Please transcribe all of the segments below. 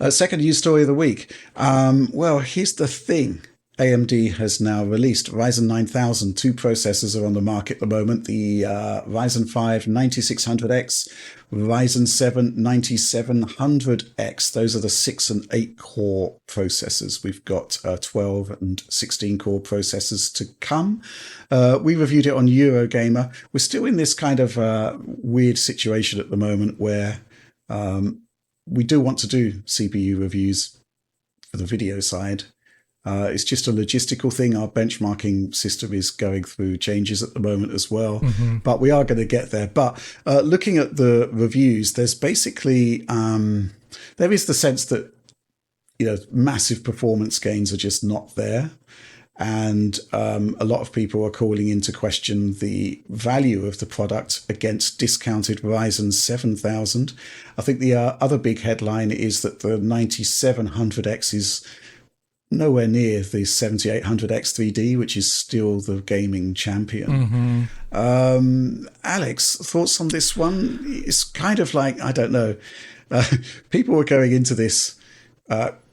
Second news story of the week. Well, here's the thing. AMD has now released Ryzen 9000. Two processors are on the market at the moment. The Ryzen 5 9600X, Ryzen 7 9700X. Those are the 6 and 8 core processors. We've got 12 and 16 core processors to come. We reviewed it on Eurogamer. We're still in this kind of weird situation at the moment where we do want to do CPU reviews for the video side. It's just a logistical thing. Our benchmarking system is going through changes at the moment as well, but we are going to get there. But looking at the reviews, there's basically, there is the sense that, massive performance gains are just not there. And a lot of people are calling into question the value of the product against discounted Ryzen 7000. I think the other big headline is that the 9700X is nowhere near the 7800X3D, which is still the gaming champion. Alex, thoughts on this one? It's kind of like, I don't know, people were going into this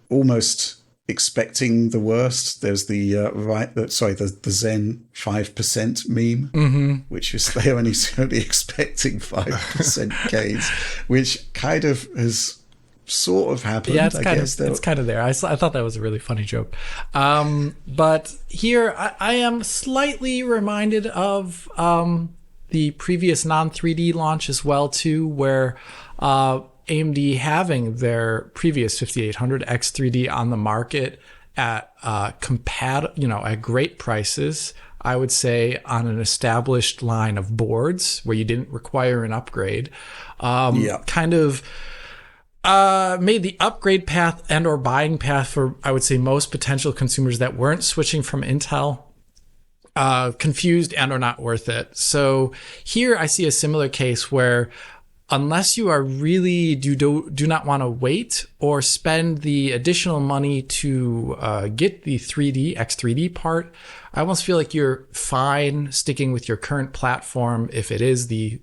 almost expecting the worst. There's the the Zen 5% meme, which is they're only expecting 5% gains, which kind of has sort of happened. Yeah, it's kind of there. I thought that was a really funny joke. But here I am slightly reminded of the previous non-3D launch as well too, where AMD having their previous 5800X 3D on the market at at great prices. I would say on an established line of boards where you didn't require an upgrade. Kind of made the upgrade path and or buying path for, I would say, most potential consumers that weren't switching from Intel confused and or not worth it. So here I see a similar case where unless you are really do not want to wait or spend the additional money to get the X3D part, I almost feel like you're fine sticking with your current platform if it is the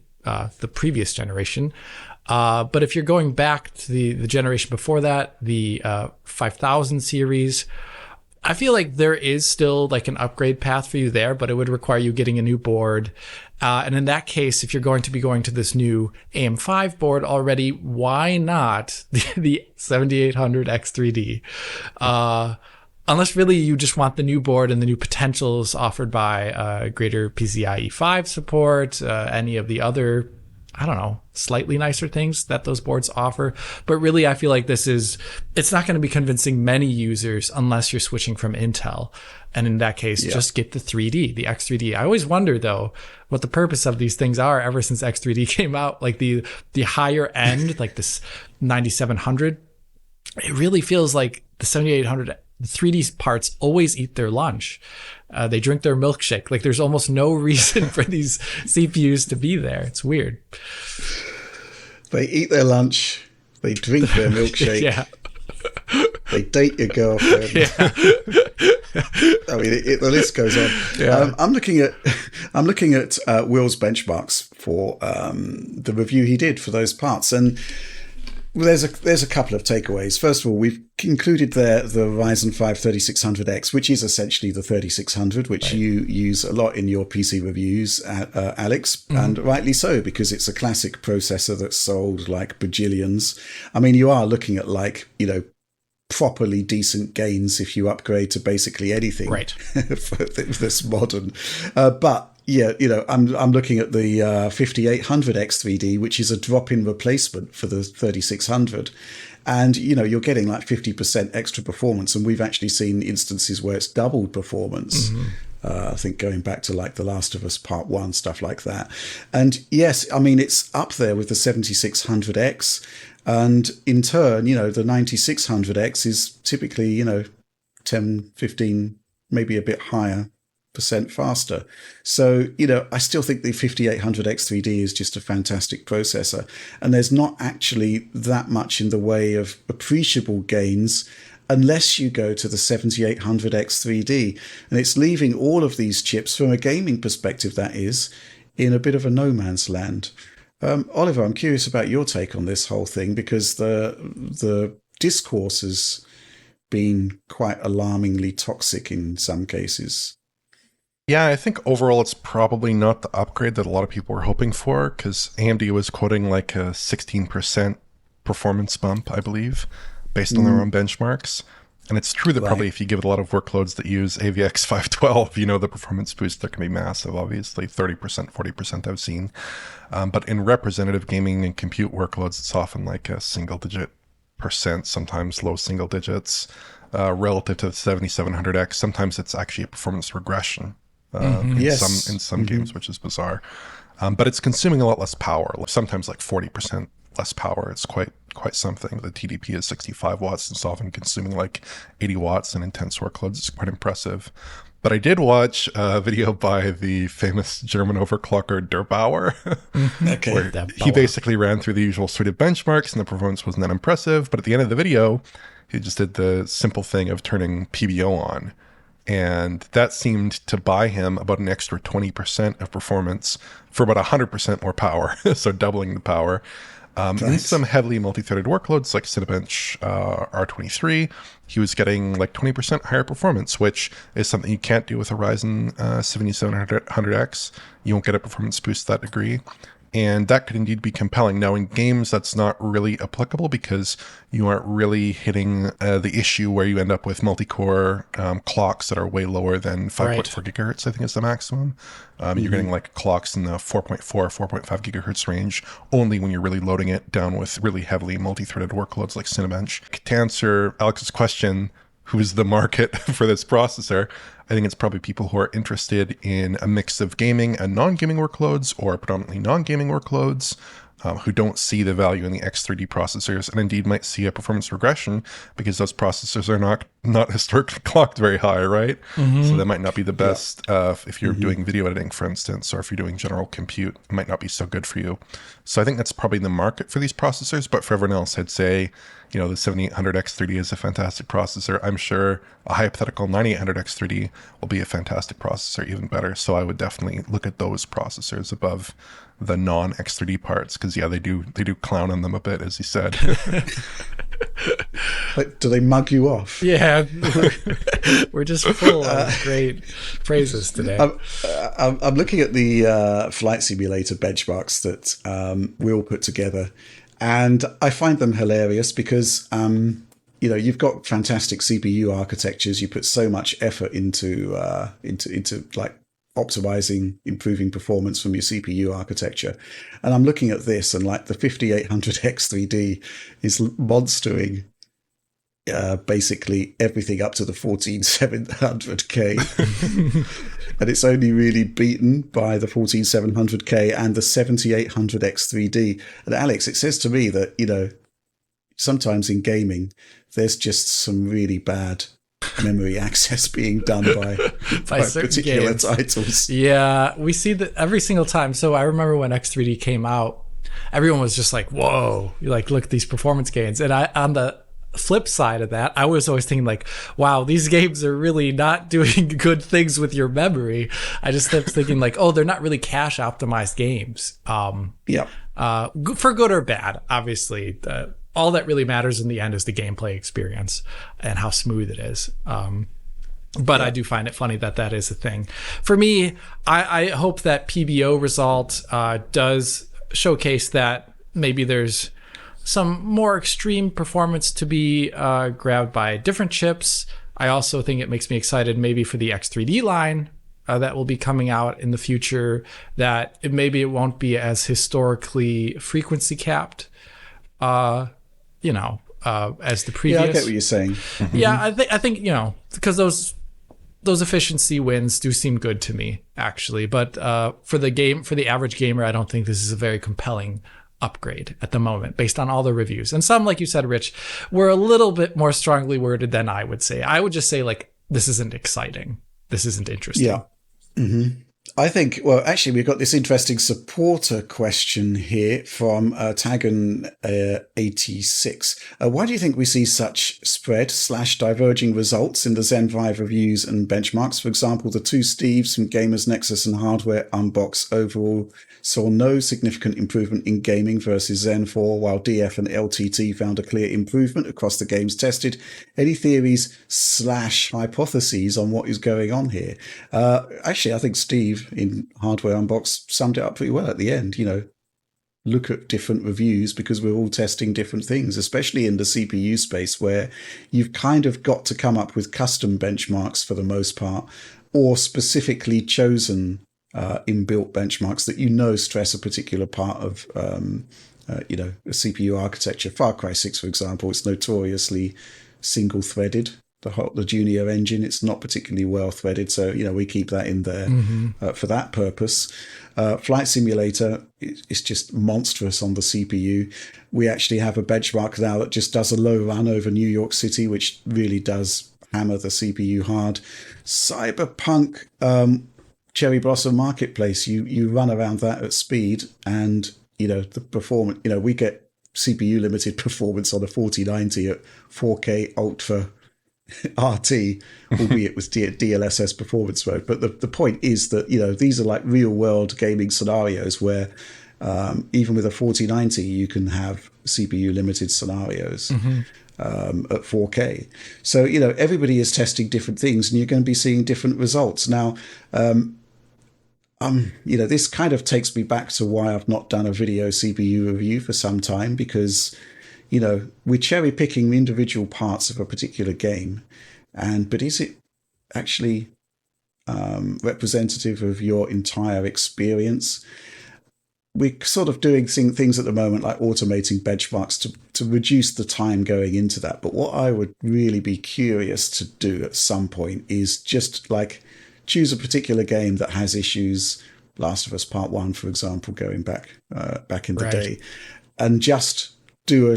previous generation. But if you're going back to the generation before that, the 5000 series, I feel like there is still like an upgrade path for you there, but it would require you getting a new board. And in that case, if you're going to be going to this new AM5 board already, why not the 7800X3D? Unless really you just want the new board and the new potentials offered by greater PCIe 5 support, any of the other, I don't know, slightly nicer things that those boards offer. But really, I feel like it's not going to be convincing many users unless you're switching from Intel. And in that case, just get the 3D, the X3D. I always wonder, though, what the purpose of these things are ever since X3D came out. Like the higher end, like this 9700, it really feels like the 7800, the 3D parts always eat their lunch. They drink their milkshake. Like there's almost no reason for these CPUs to be there. It's weird. They eat their lunch. They drink their milkshake. Yeah. They date your girlfriend. Yeah. I mean, the list goes on. Yeah. I'm looking at Will's benchmarks for the review he did for those parts, and there's a couple of takeaways. First of all, we've included there the Ryzen 5 3600X, which is essentially the 3600, which you use a lot in your PC reviews, Alex, and rightly so, because it's a classic processor that's sold like bajillions. I mean, you are looking at properly decent gains if you upgrade to basically anything that's modern. But yeah, I'm looking at the 5800X 3D, which is a drop-in replacement for the 3600. And, you're getting like 50% extra performance. And we've actually seen instances where it's doubled performance. I think going back to like The Last of Us Part 1, stuff like that. And yes, I mean, it's up there with the 7600X. And in turn, the 9600X is typically, 10, 15, maybe a bit higher % faster. So, I still think the 5800X3D is just a fantastic processor. And there's not actually that much in the way of appreciable gains unless you go to the 7800X3D. And it's leaving all of these chips, from a gaming perspective, that is, in a bit of a no man's land. Oliver, I'm curious about your take on this whole thing, because the discourse has been quite alarmingly toxic in some cases. Yeah, I think overall it's probably not the upgrade that a lot of people were hoping for, because AMD was quoting like a 16% performance bump, I believe, based on their own benchmarks. And it's true that probably if you give it a lot of workloads that use AVX 512, the performance boost there can be massive, obviously, 30%, 40% I've seen. But in representative gaming and compute workloads, it's often like a single-digit percent, sometimes low single digits, relative to the 7700X. Sometimes it's actually a performance regression in some games, which is bizarre. But it's consuming a lot less power, sometimes like 40% less power. It's quite something. The TDP is 65 watts. It's often consuming like 80 watts in intense workloads. It's quite impressive. But I did watch a video by the famous German overclocker Derbauer, where he basically ran through the usual suite of benchmarks, and the performance wasn't that impressive. But at the end of the video, he just did the simple thing of turning PBO on. And that seemed to buy him about an extra 20% of performance for about 100% more power, so doubling the power. In some heavily multi-threaded workloads like Cinebench R23, he was getting like 20% higher performance, which is something you can't do with a Ryzen 7700X. You won't get a performance boost to that degree. And that could indeed be compelling. Now, in games, that's not really applicable because you aren't really hitting the issue where you end up with multi-core clocks that are way lower than 5.4 gigahertz, I think is the maximum. You're getting like clocks in the 4.4, 4.5 gigahertz range only when you're really loading it down with really heavily multi-threaded workloads like Cinebench. To answer Alex's question, who is the market for this processor? I think it's probably people who are interested in a mix of gaming and non-gaming workloads, or predominantly non-gaming workloads, who don't see the value in the X3D processors, and indeed might see a performance regression because those processors are not historically clocked very high, right? So that might not be the best if you're doing video editing, for instance, or if you're doing general compute, it might not be so good for you. So I think that's probably the market for these processors, but for everyone else, I'd say, the 7800X3D is a fantastic processor. I'm sure a hypothetical 9800X3D will be a fantastic processor, even better. So I would definitely look at those processors above the non-X3D parts, because they do clown on them a bit, as you said. Like, do they mug you off? Yeah, we're just full of great phrases today. I'm looking at the flight simulator benchmarks that Will put together, and I find them hilarious because you've got fantastic CPU architectures. You put so much effort into like optimizing, improving performance from your CPU architecture. And I'm looking at this, and like the 5800X3D is monstering basically everything up to the 14700K. And it's only really beaten by the 14700K and the 7800X3D. And Alex, it says to me that, sometimes in gaming, there's just some really bad memory access being done by particular games. Titles. Yeah, we see that every single time. So I remember when X3D came out, everyone was just like, whoa, look at these performance gains. And on the flip side of that, I was always thinking like, wow, these games are really not doing good things with your memory. I just kept thinking like, oh, they're not really cache optimized games. For good or bad, obviously. All that really matters in the end is the gameplay experience and how smooth it is. But I do find it funny that is a thing. For me, I hope that PBO result does showcase that maybe there's some more extreme performance to be grabbed by different chips. I also think it makes me excited maybe for the X3D line that will be coming out in the future, that maybe it won't be as historically frequency capped. As the previous. Yeah, I get what you're saying. Mm-hmm. Yeah, I think because those efficiency wins do seem good to me, actually. But for the average gamer, I don't think this is a very compelling upgrade at the moment, based on all the reviews. And some, like you said, Rich, were a little bit more strongly worded than I would say. I would just say like, this isn't exciting. This isn't interesting. Yeah. Mm-hmm. I think, well, actually, we've got this interesting supporter question here from Tagon86. Why do you think we see such spread/diverging results in the Zen 5 reviews and benchmarks? For example, the two Steves from Gamers Nexus and Hardware Unbox overall saw no significant improvement in gaming versus Zen 4, while DF and LTT found a clear improvement across the games tested. Any theories/hypotheses on what is going on here? Actually, I think Steve in Hardware Unbox summed it up pretty well at the end. Look at different reviews because we're all testing different things, especially in the CPU space where you've kind of got to come up with custom benchmarks for the most part, or specifically chosen inbuilt benchmarks that stress a particular part of a CPU architecture. Far Cry 6, for example, it's notoriously single-threaded. The Junior engine, it's not particularly well threaded, so we keep that in there for that purpose. Flight Simulator is just monstrous on the CPU. We actually have a benchmark now that just does a low run over New York City, which really does hammer the CPU hard. Cyberpunk Cherry Blossom Marketplace, you run around that at speed, and the performance. We get CPU limited performance on a 4090 at 4K Ultra RT, albeit with DLSS performance mode. But the point is that these are like real world gaming scenarios where even with a 4090 you can have CPU limited scenarios at 4K. So everybody is testing different things, and you're going to be seeing different results. Now, this kind of takes me back to why I've not done a video CPU review for some time, because we're cherry picking individual parts of a particular game, but is it actually representative of your entire experience? We're sort of doing things at the moment like automating benchmarks to reduce the time going into that. But what I would really be curious to do at some point is just like choose a particular game that has issues, Last of Us Part 1, for example, going back in the day, and just do a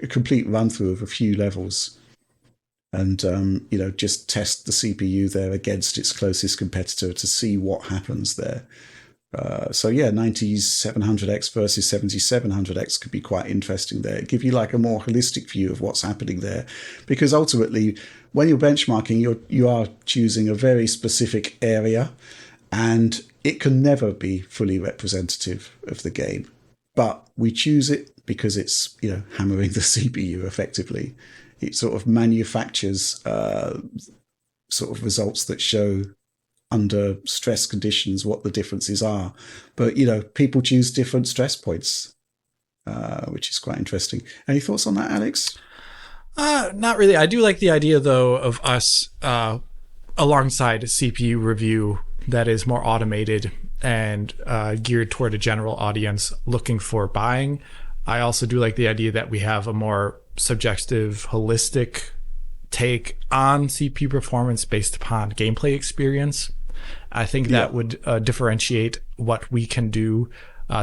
complete run through of a few levels, and just test the CPU there against its closest competitor to see what happens there. 9700X versus 7700X could be quite interesting there. Give you like a more holistic view of what's happening there, because ultimately when you're benchmarking, you are choosing a very specific area, and it can never be fully representative of the game. But we choose it because it's hammering the CPU effectively. It sort of manufactures sort of results that show under stress conditions what the differences are. But people choose different stress points, which is quite interesting. Any thoughts on that, Alex? Not really. I do like the idea though of us alongside a CPU review that is more automated and geared toward a general audience looking for buying. I also do like the idea that we have a more subjective, holistic take on CPU performance based upon gameplay experience. I think that would differentiate what we can do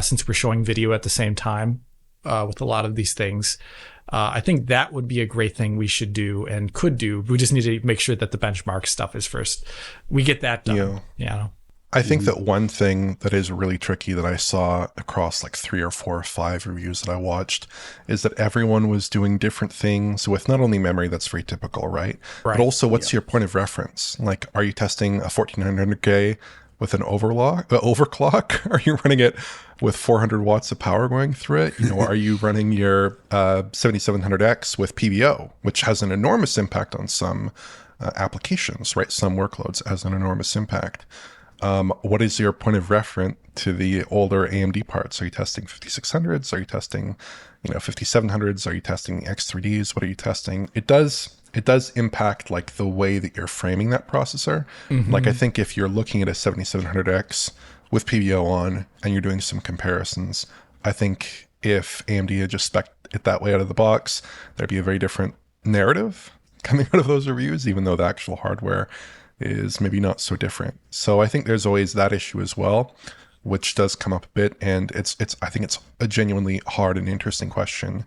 since we're showing video at the same time with a lot of these things. I think that would be a great thing we should do and could do. We just need to make sure that the benchmark stuff is first. We get that done. I think that one thing that is really tricky that I saw across like 3 or 4 or 5 reviews that I watched is that everyone was doing different things with not only memory, that's very typical, right? But also what's your point of reference? Like, are you testing a 1400K with an overclock? Are you running it with 400 watts of power going through it? Are you running your 7700X with PBO, which has an enormous impact on some applications, right? Some workloads has an enormous impact. What is your point of reference to the older AMD parts? Are you testing 5600s? Are you testing, 5700s? Are you testing X3Ds? What are you testing? It does impact like the way that you're framing that processor. Like I think if you're looking at a 7700X with PBO on and you're doing some comparisons, I think if AMD had just spec'd it that way out of the box, there'd be a very different narrative coming out of those reviews, even though the actual hardware is maybe not so different. So I think there's always that issue as well, which does come up a bit. And I think it's a genuinely hard and interesting question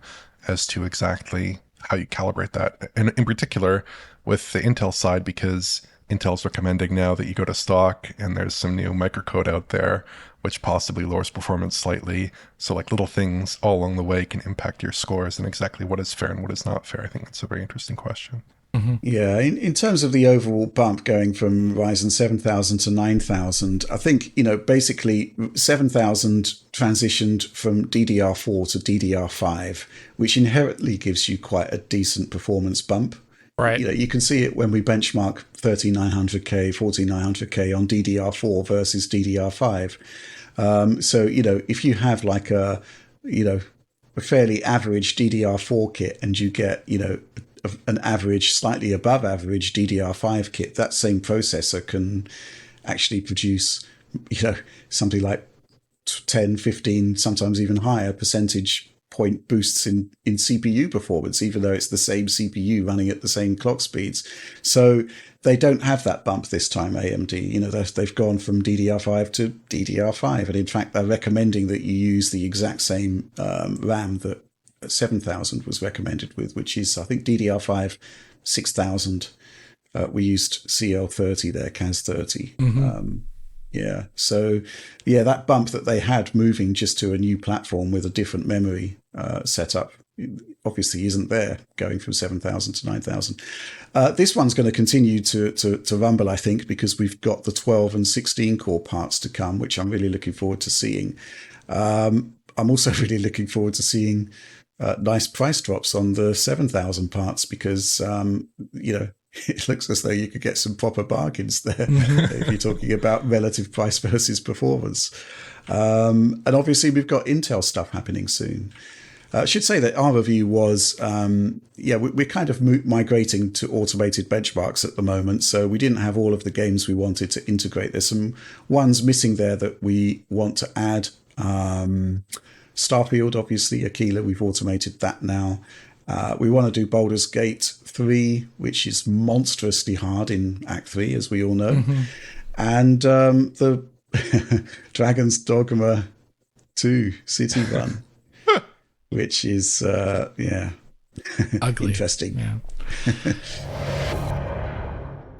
as to exactly how you calibrate that. And in particular with the Intel side, because Intel's recommending now that you go to stock, and there's some new microcode out there which possibly lowers performance slightly. So like little things all along the way can impact your scores, and exactly what is fair and what is not fair. I think that's a very interesting question. Yeah, in terms of the overall bump going from Ryzen 7000 to 9000, I think, basically 7000 transitioned from DDR4 to DDR5, which inherently gives you quite a decent performance bump. Right. You can see it when we benchmark 13900K, 14900K on DDR4 versus DDR5. So, if you have like a fairly average DDR4 kit and you get, an average, slightly above average DDR5 kit, that same processor can actually produce, something like 10, 15, sometimes even higher percentage point boosts in CPU performance, even though it's the same CPU running at the same clock speeds. So they don't have that bump this time, AMD. They've gone from DDR5 to DDR5. And in fact, they're recommending that you use the exact same RAM that 7000 was recommended with, which is, I think, DDR5 6000. We used CL30 there, CAS30. Yeah. So, that bump that they had moving just to a new platform with a different memory setup obviously isn't there going from 7000 to 9000. This one's going to continue to rumble, I think, because we've got the 12 and 16 core parts to come, which I'm really looking forward to seeing. I'm also really looking forward to seeing nice price drops on the 7000 parts because, it looks as though you could get some proper bargains there if you're talking about relative price versus performance. And obviously, we've got Intel stuff happening soon. I should say that our review was, we're kind of migrating to automated benchmarks at the moment. So we didn't have all of the games we wanted to integrate. There's some ones missing there that we want to add. Starfield, obviously, Aquila, we've automated that now. We want to do Baldur's Gate 3, which is monstrously hard in Act 3, as we all know. And the Dragon's Dogma 2 City Run, which is, ugly. interesting. Yeah.